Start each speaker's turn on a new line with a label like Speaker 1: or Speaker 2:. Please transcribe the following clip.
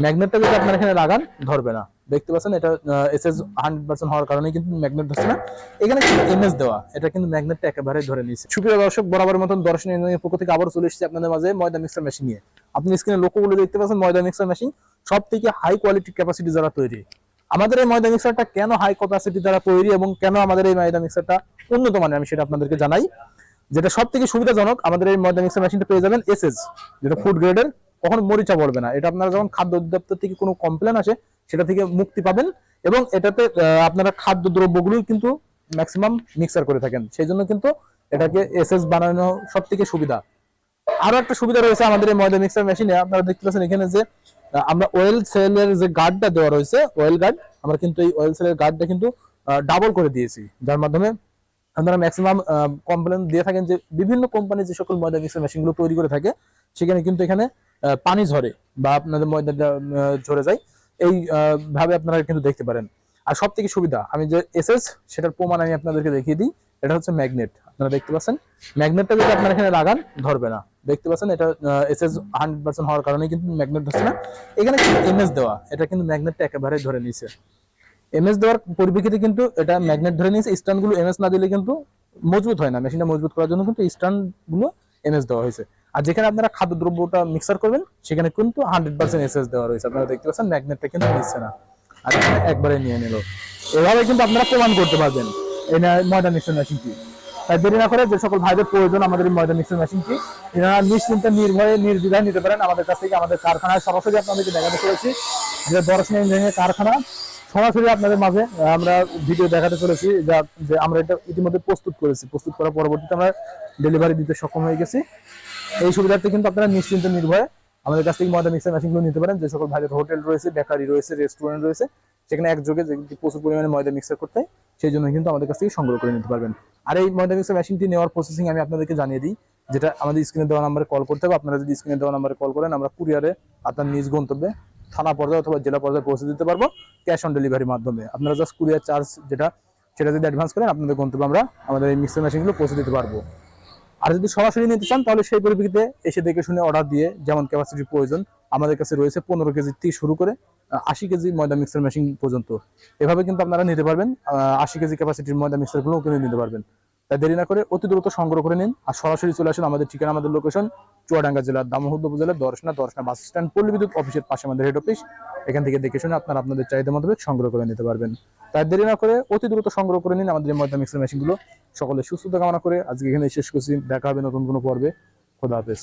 Speaker 1: ম্যাগনেটটা যদি আপনার এখানে লাগান ধরবে না। দেখতে পাচ্ছেন এটা এসএস 100% হওয়ার কারণে কিন্তু ম্যাগনেট ধরছে না। এখানে কিন্তু এমএস দেওয়া, এটা কিন্তু ম্যাগনেটটা একেবারে ধরে নিয়েছে। সুপ্রিয় দর্শক, বরাবর মতন দর্শন ইঞ্জিনিয়ারিং পক্ষ থেকে আবার চলে এসেছি আপনাদের মাঝে ময়দা মিক্সার মেশিন নিয়ে। আপনি স্ক্রিনে লোকগুলো দেখতে পাচ্ছেন ময়দা মিক্সার মেশিন, সব থেকে হাই কোয়ালিটি ক্যাপাসিটি যারা তৈরি। আমাদের এই ময়দা মিক্সারটা কেন হাই ক্যাপাসিটি দ্বারা তৈরি এবং কেন আমাদের এই ময়দা মিক্সারটা উন্নত মানের, আমি সেটা আপনাদেরকে জানাই। যেটা সব থেকে সুবিধাজনক, আমাদের এই ময়দা মিক্সার মেশিনটা পেয়ে যাবেন এসএস, যেটা ফুড গ্রেডের, কখনো মরিচা পড়বে না। এটা আপনারা যখন খাদ্য অধিদপ্তর থেকে কোনো কমপ্লেন আসে সেটা থেকে মুক্তি পাবেন, এবং এটাতে আপনারা খাদ্য দ্রব্যগুলো কিন্তু ম্যাক্সিমাম মিক্সার করে থাকেন, সেই জন্য কিন্তু এটাকে এসএস বানানো সব থেকে সুবিধা। আরো একটা সুবিধা রয়েছে আমাদের এই ময়দা মিক্সার মেশিনে, আপনারা দেখতে পাচ্ছেন এখানে যে আমরা অয়েল সেলের যে গার্ডটা দেওয়া রয়েছে, অয়েল গার্ড, আমরা কিন্তু এই অয়েল সেলের গার্ডটা কিন্তু ডাবল করে দিয়েছি, যার মাধ্যমে আপনারা ম্যাক্সিমাম কমপ্লেন দিয়ে থাকেন যে বিভিন্ন কোম্পানি যে সকল ময়দা মিক্সার মেশিনগুলো তৈরি করে থাকে সেখানে কিন্তু এখানে পানি ঝরে বা আপনাদের ময়দাটা ঝরে যায়, এই ভাবে আপনারা কিন্তু দেখতে পারেন। আর সব থেকে সুবিধা, আমি যে এসএস সেটার প্রমাণ আমি আপনাদেরকে দেখিয়ে দিই। এটা হচ্ছে ম্যাগনেট, আপনারা দেখতে পাচ্ছেন ম্যাগনেটটা যদি আপনারা এখানে লাগান ধরবে না। দেখতে পাচ্ছেন এটা এসএস 100% হওয়ার কারণে কিন্তু ম্যাগনেট ধরছে না। এখানে কিন্তু এমএস দেওয়া, এটা কিন্তু ম্যাগনেটটা একেবারে ধরে নিয়েছে। এমএস দেওয়ার পরিপ্রেক্ষিতে কিন্তু এটা ম্যাগনেট ধরে নিয়েছে। স্ট্যান্ডগুলো এমএস না দিলে কিন্তু মজবুত হয় না, মেশিনটা মজবুত করার জন্য কিন্তু স্ট্যান্ডগুলো এমএস দেওয়া হয়েছে। আর যেখানে আপনারা খাদ্যদ্রব্যটা মিক্সার করবেন সেখানে কিন্তু 100% এসএস দেওয়া রয়েছে। আপনারা দেখতে পাচ্ছেন ম্যাগনেটটা কিন্তু নিচ্ছে না, আর এখানে একবারে নিয়ে নিল। এভাবে কিন্তু আপনারা প্রমাণ করতে পারবেন এই ময়দা মিক্সার মেশিনটি। তাই দেরি না করে যে সকল ভাইদের প্রয়োজন আমাদের এই ময়দা মিক্সার মেশিনটি, এনারা নিশ্চিন্তে নির্ভয়ে নির্দ্বিধায় নিতে পারেন আমাদের কাছ থেকে। আমাদের কারখানায় সরাসরি আপনাদেরকে দেখাতে চলেছি, যেটা দর্শন ইঞ্জিনিয়ারিং কারখানা, সরাসরি আপনাদের মাঝে আমরা ভিডিও দেখাতে চলেছি। যে আমরা এটা ইতিমধ্যে প্রস্তুত করেছি, প্রস্তুত করার পরবর্তীতে আমরা ডেলিভারি দিতে সক্ষম হয়ে গেছি। এই সুবিধার্থে কিন্তু আপনারা নিশ্চিন্তে নির্ভয়ে আমাদের কাছ থেকে ময়দা মিক্সার মেশিনগুলো নিতে পারেন। যে সকল ভাইদের হোটেল রয়েছে, বেকারি রয়েছে, রেস্টুরেন্ট রয়েছে, সেখানে একযোগে প্রচুর পরিমাণে ময়দা মিক্সার করতে হয়, সেই জন্য কিন্তু আমাদের কাছ থেকে সংগ্রহ করে নিতে পারবেন। আর এই ময়দা মিক্সার মেশিনটি নেওয়ার প্রসেসিং আমি আপনাদেরকে জানিয়ে দিই, যেটা আমাদের স্ক্রিনে দেওয়া নাম্বারে কল করতে হবে। আপনারা যদি স্ক্রিনে দেওয়া নাম্বারে কল করেন, আমরা কুরিয়ারে আপনার নিজ গন্তব্যে থানা পর্যায়ে অথবা জেলা পর্যায়ে পৌঁছে দিতে পারবো ক্যাশ অন ডেলিভারির মাধ্যমে। আপনারা জাস্ট কুরিয়ার চার্জ সেটা যদি অ্যাডভান্স করেন, আপনাদের গন্তব্যে আমরা আমাদের এই মিক্সার মেশিনগুলো পৌঁছে দিতে পারবো। আর যদি সরাসরি নিতে চান তাহলে সেই পরিপ্রেক্ষিতে এসে দেখে শুনে অর্ডার দিয়ে যেমন ক্যাপাসিটির প্রয়োজন, আমাদের কাছে রয়েছে 15 কেজি থেকে শুরু করে 80 কেজি ময়দা মিক্সার মেশিন পর্যন্ত। এভাবে কিন্তু আপনারা নিতে পারবেন, 80 কেজি ক্যাপাসিটির ময়দা মিক্সারগুলোও কিনে নিতে পারবেন। তাই দেরি না করে অতি দ্রুত সংগ্রহ করে নিন আর সরাসরি চলে আসুন। আমাদের ঠিকানা, আমাদের লোকেশন চুয়াডাঙ্গা জেলার দামোহদ উপজেলার দর্শনা বাস স্ট্যান্ড, পল্লী বিদ্যুৎ অফিসের পাশে আমাদের হেড অফিস। এখান থেকে দেখে শুনে আপনারা আপনাদের চাহিদা মোতাবেক সংগ্রহ করে নিতে পারবেন। তাই দেরি না করে অতি দ্রুত সংগ্রহ করে নিন আমাদের ময়দা মিক্সার মেশিনগুলো। সকলের সুস্থতা কামনা করে আজকে এখানে শেষ করছি। দেখা হবে নতুন কোনো পর্বে। খোদা হাফেজ।